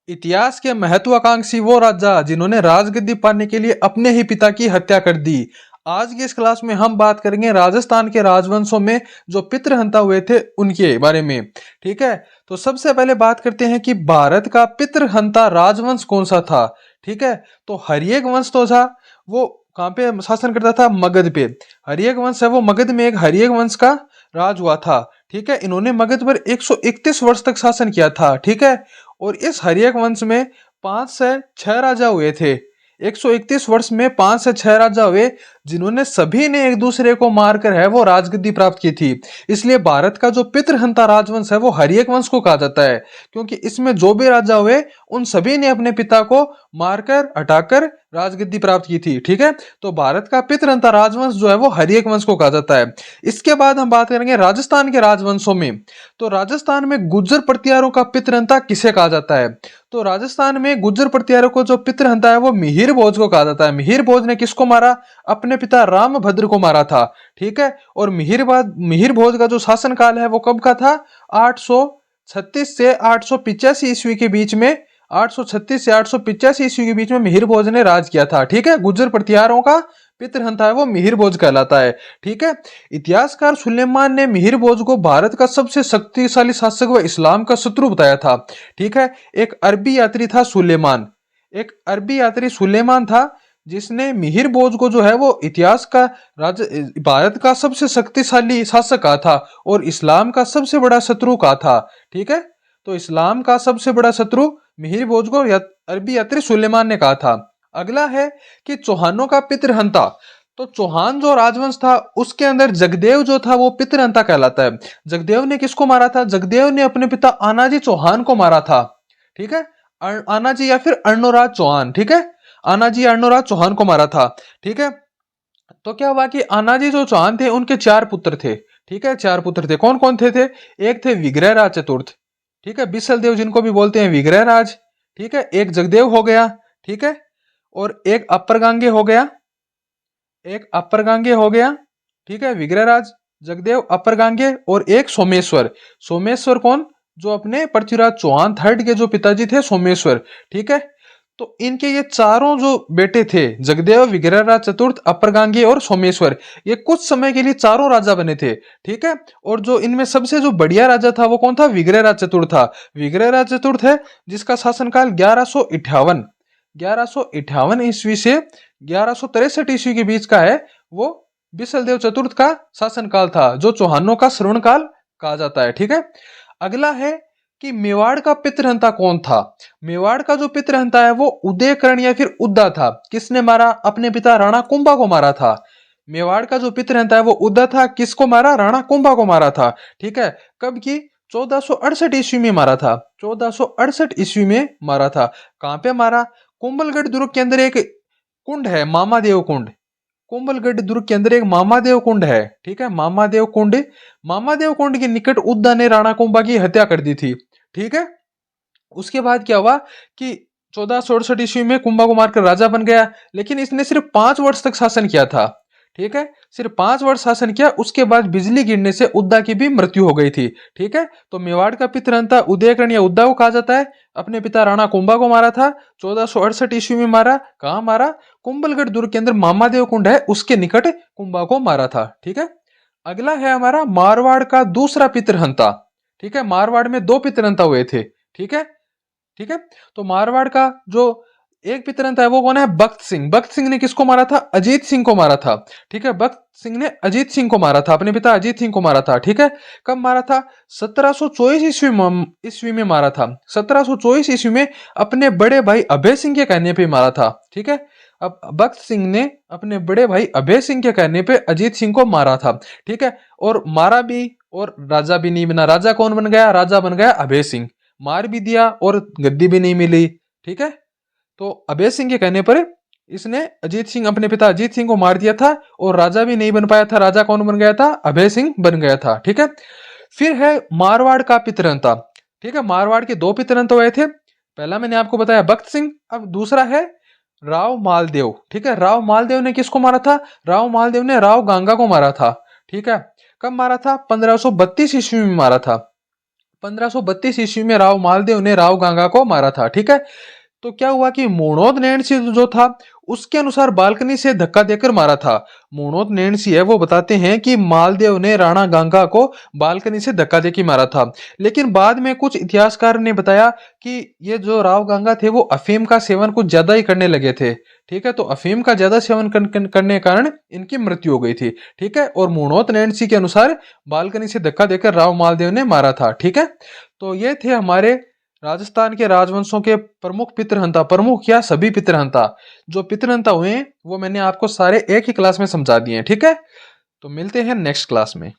इतिहास के महत्वाकांक्षी वो राजा जिन्होंने राजगद्दी पाने के लिए अपने ही पिता की हत्या कर दी। आज की इस क्लास में हम बात करेंगे राजस्थान के राजवंशों में जो पितृहंता हुए थे उनके बारे में। ठीक है, तो सबसे पहले बात करते हैं कि भारत का पितृहंता राजवंश कौन सा था। ठीक है, तो हरियक वंश तो था, वो कहाँ पे शासन करता था? मगध पे। हरियक वंश है वो मगध में एक हरियक वंश का राज हुआ था। ठीक है, इन्होंने मगध पर 131 वर्ष तक शासन किया था। ठीक है, और इस हरियक वंश में 5 से 6 राजा हुए थे। 131 वर्ष में 5 से 6 राजा हुए, जिन्होंने सभी ने एक दूसरे को मारकर है वो राजगद्दी प्राप्त की थी। इसलिए भारत का जो पितृहंता राजवंश है वो हरियक वंश को कहा जाता है, क्योंकि इसमें जो भी राजा हुए उन सभी ने अपने पिता को मारकर हटाकर राजगद्दी प्राप्त की थी। ठीक है, तो भारत का पितृहंता राजवंश जो है वो हरियक वंश को कहा जाता है। इसके बाद हम बात करेंगे राजस्थान के राजवंशों में। तो राजस्थान में गुर्जर प्रतिहारों का पितृहंता किसे कहा जाता है? तो राजस्थान में गुर्जर प्रतिहारों को जो पितृहंता है वो मिहिर भोज को कहा जाता है। मिहिर भोज ने किसको मारा? अपने पिता रामभद्र को मारा था। ठीक है, और मिहिर भोज का जो शासनकाल है वो कब का था? 836 से 885 ईस्वी के बीच में। 836 से 885 ईस्वी के बीच में मिहिर भोज ने राज किया था। ठीक है, गुर्जर प्रतिहारों का पितृहंता है वो मिहिर भोज कहलाता है। ठीक है, इतिहासकार सुलेमान ने मिहिर भोज को भारत का सबसे शक्तिशाली शासक व इस्लाम का शत्रु बताया था। ठीक है, एक अरबी यात्री था सुलेमान, एक अरबी यात्री सुलेमान था, जिसने मिहिर भोज को जो है वो इतिहास का भारत का सबसे शक्तिशाली शासक कहा था और इस्लाम का सबसे बड़ा शत्रु कहा था। ठीक है, तो इस्लाम का सबसे बड़ा शत्रु मिहिर भोज को अरबी यात्री सुलेमान ने कहा था। अगला है कि चौहानों का पितृहंता। तो चौहान जो राजवंश था उसके अंदर जगदेव जो था वो पितृहंता कहलाता है। जगदेव ने किसको मारा था? जगदेव ने अपने पिता आनाजी चौहान को मारा था। ठीक है, आनाजी या फिर अर्णोराज चौहान। ठीक है, आनाजी अर्णोराज चौहान को मारा था। ठीक है, तो क्या हुआ कि आनाजी जो चौहान थे उनके 4 पुत्र थे। ठीक है, 4 पुत्र थे। कौन कौन थे? एक थे विग्रहराज चतुर्थ, ठीक है, बिसल देव जिनको भी बोलते हैं विग्रहराज। ठीक है, एक जगदेव हो गया। ठीक है, और एक अपर हो गया, एक अपर हो गया। ठीक है, विग्रहराज, जगदेव, अपर और एक सोमेश्वर। सोमेश्वर कौन? जो अपने पृथ्वीराज चौहान थर्ड के जो पिताजी थे, सोमेश्वर। ठीक है, तो इनके ये चारों जो बेटे थे, जगदेव, विग्रहराज चतुर्थ, अपर और सोमेश्वर, ये कुछ समय के लिए चारों राजा बने थे। ठीक है, और जो इनमें सबसे जो बढ़िया राजा था वो कौन था? विग्रहराज चतुर्थ था। विग्रहराज चतुर्थ है जिसका शासनकाल 1158 ईस्वी से 1163 ईस्वी के बीच का है। वो बिसलदेव चतुर्थ का शासनकाल था, जो चौहानों का श्रवण काल कहा जाता है। ठीक है, अगला है कि मेवाड़ का पितृहंता कौन था? मेवाड़ का जो पितृहंता है वो उदयकरण या फिर उद्दा था। किसने मारा? अपने पिता राणा कुंभा को मारा था। मेवाड़ का जो पितृहंता है वो उद्दा था। किसको मारा? राणा कुंभा को मारा था। ठीक है, कब की? 1468 ईस्वी में मारा था। 1468 ईस्वी में मारा था। कहां पे मारा? कुंभलगढ़ दुर्ग के अंदर एक कुंड है, मामादेव कुंड। कुंभलगढ़ दुर्ग के अंदर एक मामादेव कुंड है। ठीक है, मामादेव कुंड। मामादेव कुंड के निकट उद्दा ने राणा कुंभा की हत्या कर दी थी। ठीक है, उसके बाद क्या हुआ कि 1468 ईस्वी में कुंभा को मारकर राजा बन गया, लेकिन इसने सिर्फ 5 वर्ष तक शासन किया था। ठीक है, सिर्फ 5 वर्ष शासन किया, उसके बाद बिजली गिरने से उद्दा की भी मृत्यु हो गई थी। ठीक है, तो मेवाड़ का पितृहंता उदयकरण या उद्दा को कहा जाता है। अपने पिता राणा कुंभा को मारा था 1468 ईस्वी में। मारा कहाँ? मारा कुंभलगढ़ दुर्ग के अंदर मामादेव कुंड है उसके निकट कुंभा को मारा था। ठीक है, अगला है हमारा मारवाड़ का दूसरा पितृहंता। ठीक है, मारवाड़ में 2 पितृहंता हुए थे। ठीक है, ठीक है, तो मारवाड़ का जो एक पितरंत है वो कौन है? बख्त सिंह। बख्त सिंह ने किसको मारा था? अजीत सिंह को मारा था। ठीक है, बख्त सिंह ने अजीत सिंह को मारा था, अपने पिता अजीत सिंह को मारा था। ठीक है, कब मारा था? 1724 ईस्वी में मारा था। 1724 ईस्वी में अपने बड़े भाई अभय सिंह के कहने पे मारा था। ठीक है, अब बख्त सिंह ने अपने बड़े भाई अभय सिंह के कहने पे अजीत सिंह को मारा था। ठीक है, और मारा भी और राजा भी नहीं बना। राजा कौन बन गया? राजा बन गया अभय सिंह। मार भी दिया और गद्दी भी नहीं मिली। ठीक है, तो अभय सिंह के कहने पर इसने अजीत सिंह, अपने पिता अजीत सिंह को मार दिया था और राजा भी नहीं बन पाया था। राजा कौन बन गया था? अभय सिंह बन गया था। ठीक है, फिर है मारवाड़ का पितरंता। ठीक है, मारवाड़ के 2 पितरंत हुए थे। पहला मैंने आपको बताया बख्त सिंह, अब दूसरा है राव मालदेव। ठीक है, राव मालदेव ने किसको मारा था? राव मालदेव ने राव गांगा को मारा था। ठीक है, कब मारा था? 1532 ईस्वी में मारा था। 1532 ईस्वी में राव मालदेव ने राव गांगा को मारा था। ठीक है, तो क्या हुआ कि मोणोद नैणसी जो था उसके अनुसार बालकनी से धक्का देकर मारा था। मोणोद नैणसी है वो बताते हैं कि मालदेव ने राणा गांगा को बालकनी से धक्का देकर मारा था, लेकिन बाद में कुछ इतिहासकार ने बताया कि ये जो राव गांगा थे वो अफीम का सेवन कुछ ज्यादा ही करने लगे थे। ठीक है, तो अफीम का ज्यादा सेवन करने के कारण इनकी मृत्यु हो गई थी। ठीक है, और मोणोद नैणसी के अनुसार बालकनी से धक्का देकर राव मालदेव ने मारा था। ठीक है, तो ये थे हमारे राजस्थान के राजवंशों के प्रमुख पितृहंता, प्रमुख या सभी पितृहंता। जो पितृहंता हुए वो मैंने आपको सारे एक ही क्लास में समझा दिए हैं। ठीक है, तो मिलते हैं नेक्स्ट क्लास में।